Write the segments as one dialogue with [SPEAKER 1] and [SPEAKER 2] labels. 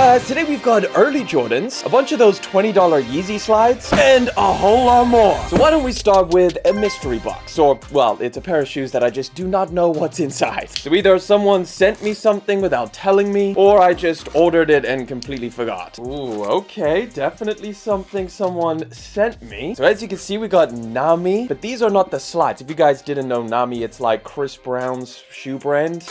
[SPEAKER 1] guys, today we've got early Jordans, a bunch of those $20 Yeezy Slides, and a whole lot more. So why don't we start with a mystery box, or, well, it's a pair of shoes that I just do not know what's inside. So either someone sent me something without telling me, or I just ordered it and completely forgot. Ooh, okay, definitely something someone sent me. So as you can see, we got Nami, but these are not the slides. If you guys didn't know Nami, it's like Chris Brown's shoe brand.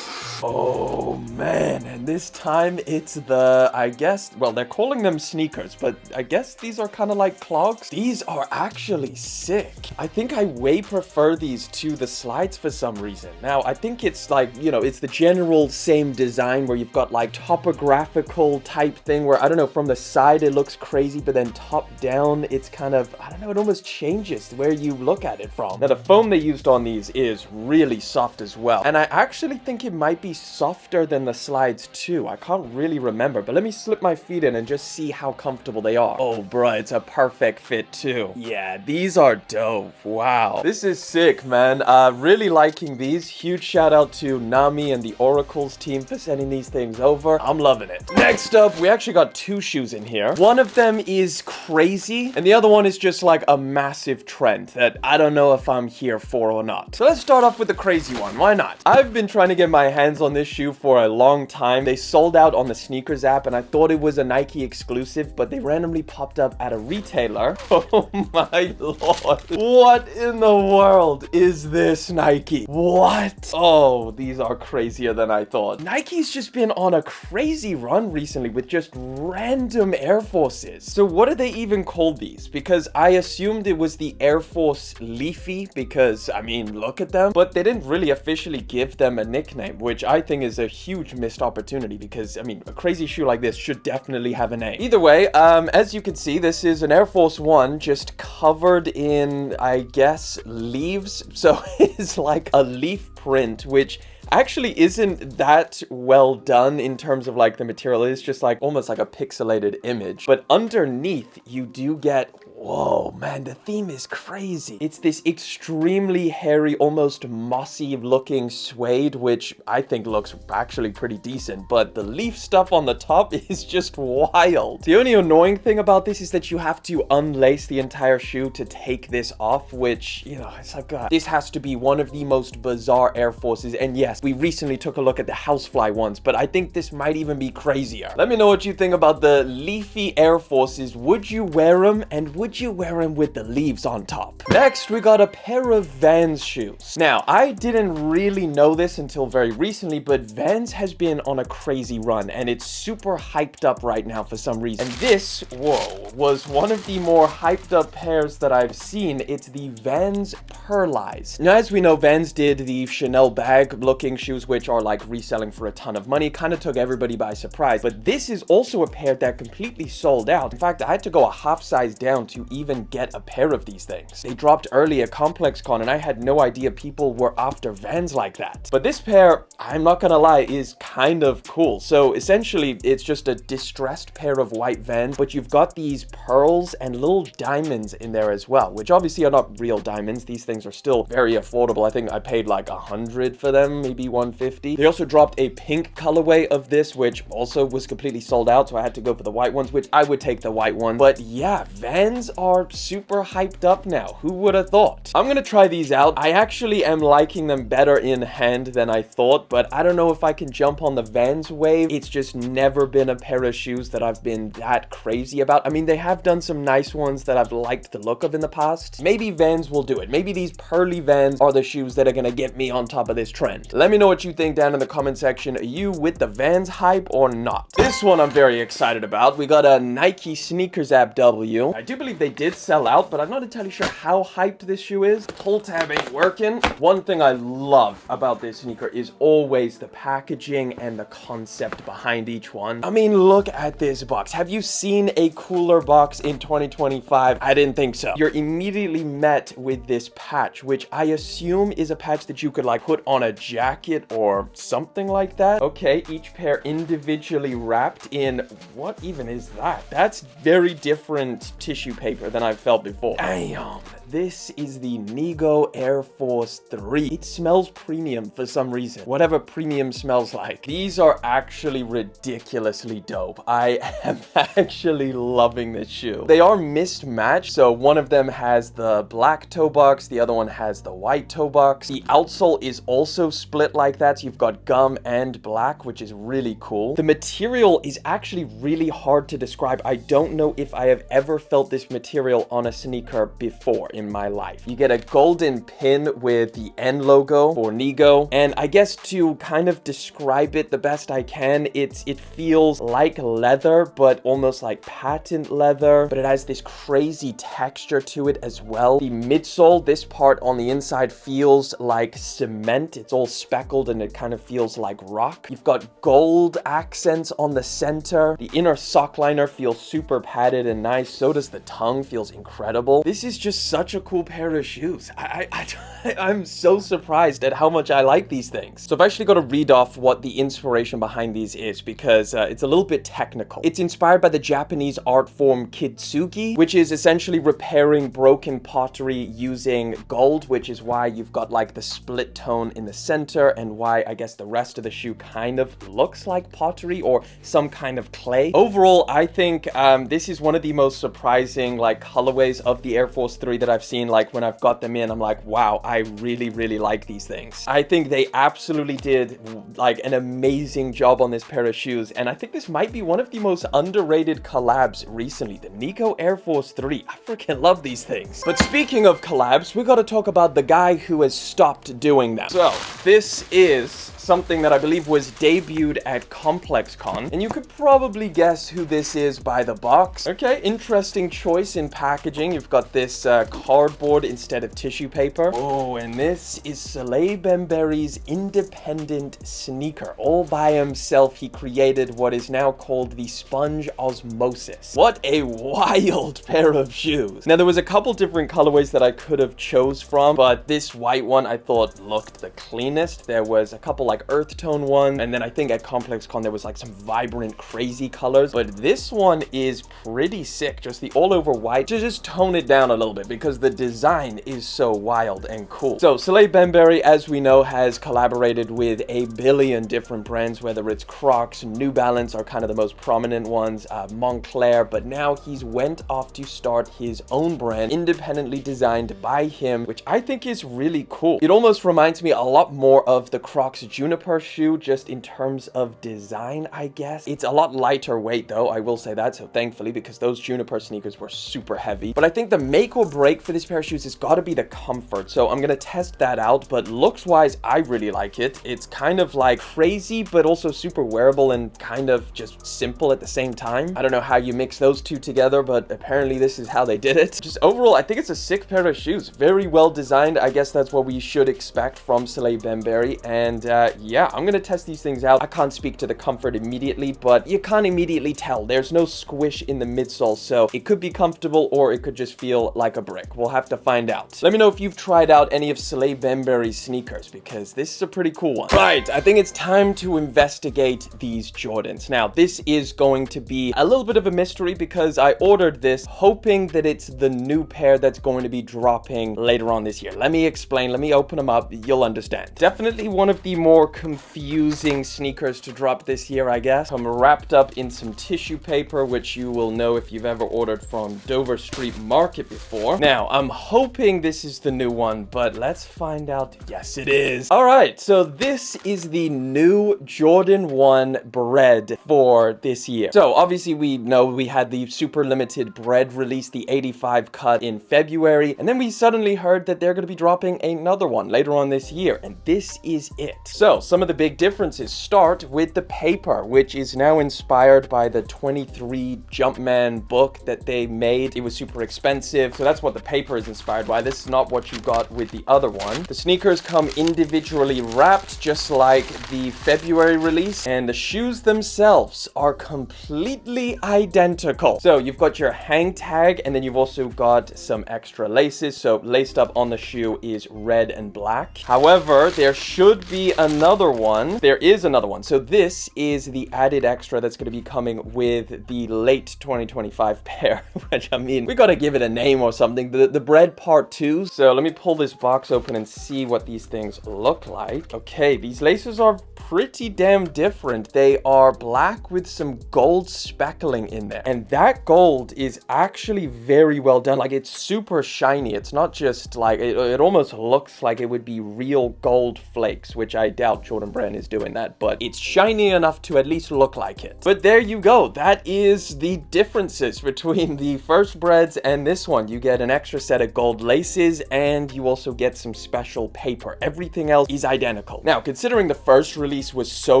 [SPEAKER 1] Oh man, and this time it's the, I guess, well, they're calling them sneakers, but I guess these are kind of like clogs. These are actually sick. I think I way prefer these to the slides for some reason. Now, I think it's like, you know, it's the general same design where you've got like topographical type thing where, I don't know, from the side it looks crazy, but then top down, it's kind of, I don't know, it almost changes where you look at it from. Now, the foam they used on these is really soft as well. And I actually think it might be softer than the slides too. I can't really remember, but let me slip my feet in and just see how comfortable they are. Oh bruh, it's a perfect fit too. Yeah, these are dope. Wow, this is sick, man. Really liking these. Huge shout out to Nami and the Oracles team for sending these things over. I'm loving it. Next up, we actually got two shoes in here. One of them is crazy and the other one is just like a massive trend that I don't know if I'm here for or not. So let's start off with the crazy one. Why not? I've been trying to get my hands on this shoe for a long time. They sold out on the sneakers app and I thought it was a Nike exclusive, but they randomly popped up at a retailer. Oh my lord. What in the world is this, Nike? What? Oh, these are crazier than I thought. Nike's just been on a crazy run recently with just random Air Forces. So what do they even call these? Because I assumed it was the Air Force Leafy because, I mean, look at them, but they didn't really officially give them a nickname, which I think is a huge missed opportunity because, I mean, a crazy shoe like this should definitely have a name. Either way, as you can see, this is an Air Force One just covered in, I guess, leaves. So it's like a leaf print, which actually isn't that well done in terms of like the material. It's just like almost like a pixelated image, but underneath you do get, whoa man, the theme is crazy. It's this extremely hairy, almost mossy looking suede, which I think looks actually pretty decent, but the leaf stuff on the top is just wild. The only annoying thing about this is that you have to unlace the entire shoe to take this off, which, you know, it's like this has to be one of the most bizarre Air Forces. And yes, we recently took a look at the Housefly ones, but I think this might even be crazier. Let me know what you think about the leafy Air Forces. Would you wear them, and would you wear them with the leaves on top? Next, we got a pair of Vans shoes. Now, I didn't really know this until very recently, but Vans has been on a crazy run, and it's super hyped up right now for some reason. And this, whoa, was one of the more hyped up pairs that I've seen. It's the Vans Pearlize. Now, as we know, Vans did the Chanel bag looking shoes, which are like reselling for a ton of money. Kind of took everybody by surprise, but this is also a pair that completely sold out. In fact, I had to go a half size down to even get a pair of these things. They dropped early at ComplexCon and I had no idea people were after Vans like that. But this pair, I'm not gonna lie, is kind of cool. So essentially it's just a distressed pair of white Vans, but you've got these pearls and little diamonds in there as well, which obviously are not real diamonds. These things are still very affordable. I think I paid like 100 for them, maybe 150. They also dropped a pink colorway of this, which also was completely sold out, so I had to go for the white ones, which I would take the white one. But yeah, Vans are super hyped up now. Who would have thought? I'm gonna try these out. I actually am liking them better in hand than I thought, but I don't know if I can jump on the Vans wave. It's just never been a pair of shoes that I've been that crazy about. I mean, they have done some nice ones that I've liked the look of in the past. Maybe Vans will do it. Maybe these pearly Vans are the shoes that are gonna get me on top of this trend. Let me know what you think down in the comment section. Are you with the Vans hype or not? This one I'm very excited about. We got a Nike Sneakers App W. I do believe they did sell out, but I'm not entirely sure how hyped this shoe is. Pull tab ain't working. One thing I love about this sneaker is always the packaging and the concept behind each one. I mean, look at this box. Have you seen a cooler box in 2025? I didn't think so. You're immediately met with this patch, which I assume is a patch that you could like put on a jacket or something like that. Okay, each pair individually wrapped in, what even is that? That's very different tissue paper than I've felt before. Damn, this is the Nigo Air Force 3. It smells premium for some reason. Whatever premium smells like. These are actually ridiculously dope. I am actually loving this shoe. They are mismatched, so one of them has the black toe box, the other one has the white toe box. The outsole is also split like that, so you've got gum and black, which is really cool. The material is actually really hard to describe. I don't know if I have ever felt this material on a sneaker before in my life. You get a golden pin with the N logo for Nigo, and I guess to kind of describe it the best I can, it feels like leather, but almost like patent leather, but it has this crazy texture to it as well. The midsole, this part on the inside feels like cement. It's all speckled and it kind of feels like rock. You've got gold accents on the center. The inner sock liner feels super padded and nice. So does the tongue, feels incredible. This is just such a cool pair of shoes. I'm so surprised at how much I like these things. So I've actually got to read off what the inspiration behind these is, because it's a little bit technical. It's inspired by the Japanese art form kintsugi, which is essentially repairing broken pottery using gold, which is why you've got like the split tone in the center, and why I guess the rest of the shoe kind of looks like pottery or some kind of clay. Overall, I think this is one of the most surprising like colorways of the Air Force 3 that I've seen. Like when I've got them in, I'm like, wow, I really like these things. I think they absolutely did like an amazing job on this pair of shoes, and I think this might be one of the most underrated collabs recently. The Nigo Air Force 3. I freaking love these things. But speaking of collabs, we got to talk about the guy who has stopped doing them. So this is something that I believe was debuted at ComplexCon, and you could probably guess who this is by the box. Okay, interesting choice in packaging. You've got this cardboard instead of tissue paper. Oh, and this is Soleil Bembery's independent sneaker. All by himself, he created what is now called the Sponge Osmosis. What a wild pair of shoes. Now, there was a couple different colorways that I could have chose from, but this white one I thought looked the cleanest. There was a couple like earth tone one, and then I think at ComplexCon there was like some vibrant crazy colors, but this one is pretty sick. Just the all over white to just tone it down a little bit because the design is so wild and cool. So Soleil Bembery, as we know, has collaborated with a billion different brands, whether it's Crocs, New Balance are kind of the most prominent ones, Montclair, but now he's went off to start his own brand independently designed by him, which I think is really cool. It almost reminds me a lot more of the Crocs Juniper shoe, just in terms of design, I guess. It's a lot lighter weight though, I will say that, so thankfully, because those Juniper sneakers were super heavy. But I think the make or break for this pair of shoes has got to be the comfort, so I'm gonna test that out. But looks wise, I really like it. It's kind of like crazy, but also super wearable and kind of just simple at the same time. I don't know how you mix those two together, but apparently this is how they did it. Just overall, I think it's a sick pair of shoes. Very well designed. I guess that's what we should expect from Soleil Bembery. And yeah, I'm gonna test these things out. I can't speak to the comfort immediately, but you can't immediately tell. There's no squish in the midsole, so it could be comfortable or it could just feel like a brick. We'll have to find out. Let me know if you've tried out any of Soleil Bembery's sneakers, because this is a pretty cool one. Right, I think it's time to investigate these Jordans. Now, this is going to be a little bit of a mystery because I ordered this hoping that it's the new pair that's going to be dropping later on this year. Let me explain. Let me open them up. You'll understand. Definitely one of the more confusing sneakers to drop this year, I guess. I'm wrapped up in some tissue paper, which you will know if you've ever ordered from Dover Street Market before. Now, I'm hoping this is the new one, but let's find out. Yes, it is. All right, so this is the new Jordan 1 Bred for this year. So obviously we know we had the super limited Bred release, the 85 cut in February, and then we suddenly heard that they're going to be dropping another one later on this year, and this is it. So some of the big differences start with the paper, which is now inspired by the 23 Jumpman book that they made. It was super expensive, so that's what the paper is inspired by. This is not what you got with the other one. The sneakers come individually wrapped, just like the February release, and the shoes themselves are completely identical. So you've got your hang tag, and then you've also got some extra laces. So laced up on the shoe is red and black. However, there should be another another one. There is another one. So this is the added extra that's going to be coming with the late 2025 pair, which I mean, we got to give it a name or something. The Bred Part 2. So let me pull this box open and see what these things look like. Okay, these laces are pretty damn different. They are black with some gold speckling in there. And that gold is actually very well done. Like, it's super shiny. It's not just like, it almost looks like it would be real gold flakes, which I doubt Jordan Brand is doing that, but it's shiny enough to at least look like it. But there you go. That is the differences between the first Breds and this one. You get an extra set of gold laces and you also get some special paper. Everything else is identical. Now, considering the first release was so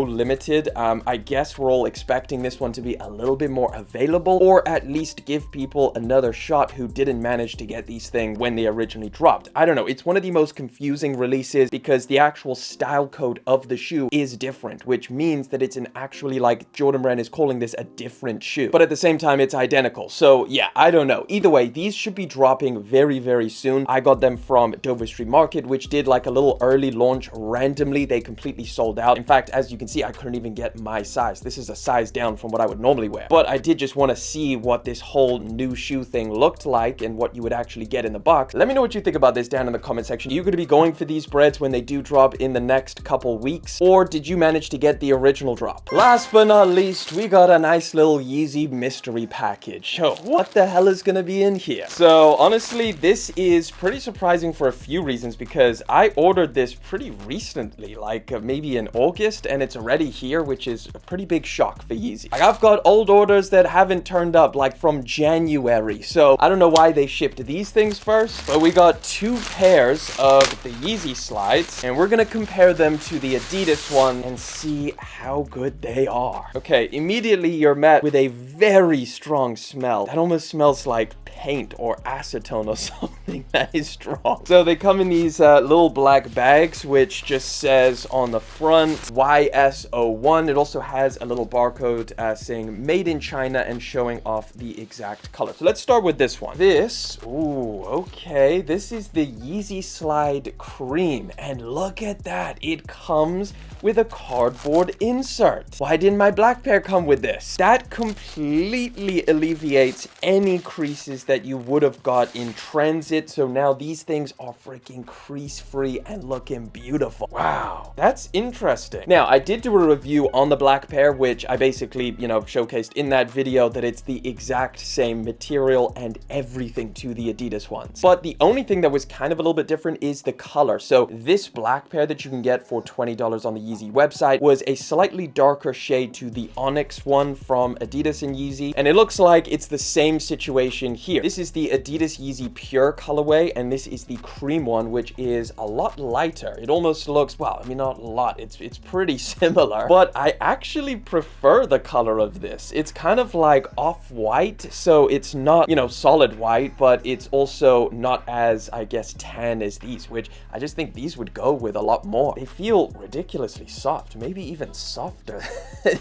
[SPEAKER 1] limited, I guess we're all expecting this one to be a little bit more available, or at least give people another shot who didn't manage to get these things when they originally dropped. I don't know. It's one of the most confusing releases because the actual style code of the shoe is different, which means that it's an actually, like, Jordan Brand is calling this a different shoe, but at the same time it's identical. So yeah, I don't know. Either way, these should be dropping very, very soon. I got them from Dover Street Market, which did like a little early launch randomly. They completely sold out. In fact, as you can see, I couldn't even get my size. This is a size down from what I would normally wear, but I did just want to see what this whole new shoe thing looked like and what you would actually get in the box. Let me know what you think about this down in the comment section. Are you going to be going for these Breds when they do drop in the next couple weeks, or did you manage to get the original drop? Last but not least, we got a nice little Yeezy mystery package. So what the hell is going to be in here? So honestly, this is pretty surprising for a few reasons, because I ordered this pretty recently, like maybe in August, and it's already here, which is a pretty big shock for Yeezy. Like, I've got old orders that haven't turned up like from January, so I don't know why they shipped these things first, but we got two pairs of the Yeezy Slides, and we're gonna compare them to the Adidas one and see how good they are. Okay, immediately you're met with a very strong smell that almost smells like paint or acetone or something. That is strong. So they come in these little black bags, which just says on the front YS01. It also has a little barcode saying made in China and showing off the exact color. So let's start with this one. This, ooh, okay, this is the Yeezy Slide Cream, and look at that. It comes with a cardboard insert. Why didn't my black pair come with this? That completely alleviates any creases that you would have got in transit. So now these things are freaking crease free and looking beautiful. Wow, that's interesting. Now, I did do a review on the black pair, which I basically, you know, showcased in that video that it's the exact same material and everything to the Adidas ones. But the only thing that was kind of a little bit different is the color. So this black pair that you can get for $20 on the Yeezy website was a slightly darker shade to the Onyx one from Adidas and Yeezy, and it looks like it's the same situation here. This is the Adidas Yeezy Pure colorway, and this is the cream one, which is a lot lighter. It almost looks, well, I mean, not a lot, it's pretty similar, but I actually prefer the color of this. It's kind of like off-white, so it's not, you know, solid white, but it's also not as, I guess, tan as these, which I just think these would go with a lot more. They feel ridiculously soft, maybe even softer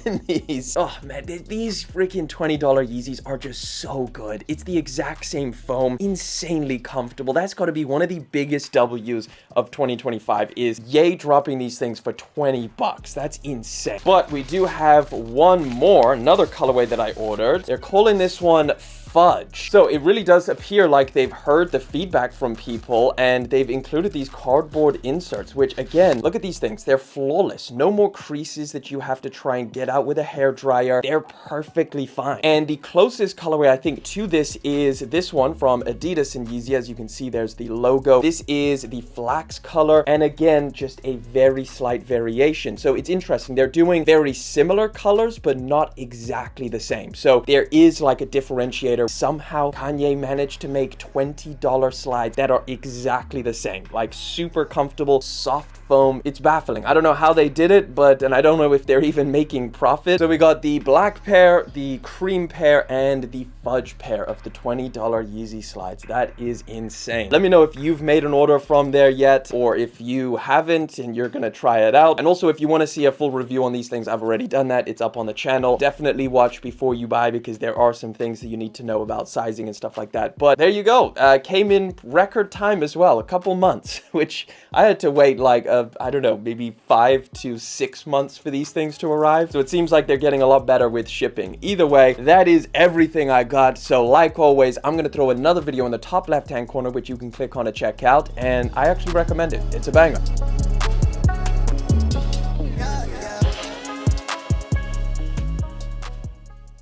[SPEAKER 1] than these. Oh man, these freaking $20 Yeezys are just so good. It's the exact same foam, insanely comfortable. That's got to be one of the biggest W's of 2025 is yay dropping these things for 20 bucks. That's insane. But we do have one more, another colorway that I ordered. They're calling this one Fudge. So it really does appear like they've heard the feedback from people and they've included these cardboard inserts, which again, look at these things. They're flawless. No more creases that you have to try and get out with a hairdryer. They're perfectly fine. And the closest colorway I think to this is this one from Adidas and Yeezy. As you can see, there's the logo. This is the flax color. And again, just a very slight variation. So it's interesting. They're doing very similar colors, but not exactly the same. So there is like a differentiator. Somehow Kanye managed to make $20 slides that are exactly the same, like super comfortable, soft foam. It's baffling. I don't know how they did it, and I don't know if they're even making profit. So we got the black pair, the cream pair, and the fudge pair of the $20 Yeezy Slides. That is insane. Let me know if you've made an order from there yet, or if you haven't and you're gonna try it out. And also, if you want to see a full review on these things, I've already done that. It's up on the channel. Definitely watch before you buy, because there are some things that you need to know know about sizing and stuff like that. But there you go. Came in record time as well, a couple months, which I had to wait like, I don't know, maybe 5 to 6 months for these things to arrive. So it seems like they're getting a lot better with shipping. Either way, that is everything I got. So like always, I'm going to throw another video in the top left-hand corner, which you can click on to check out. And I actually recommend it. It's a banger.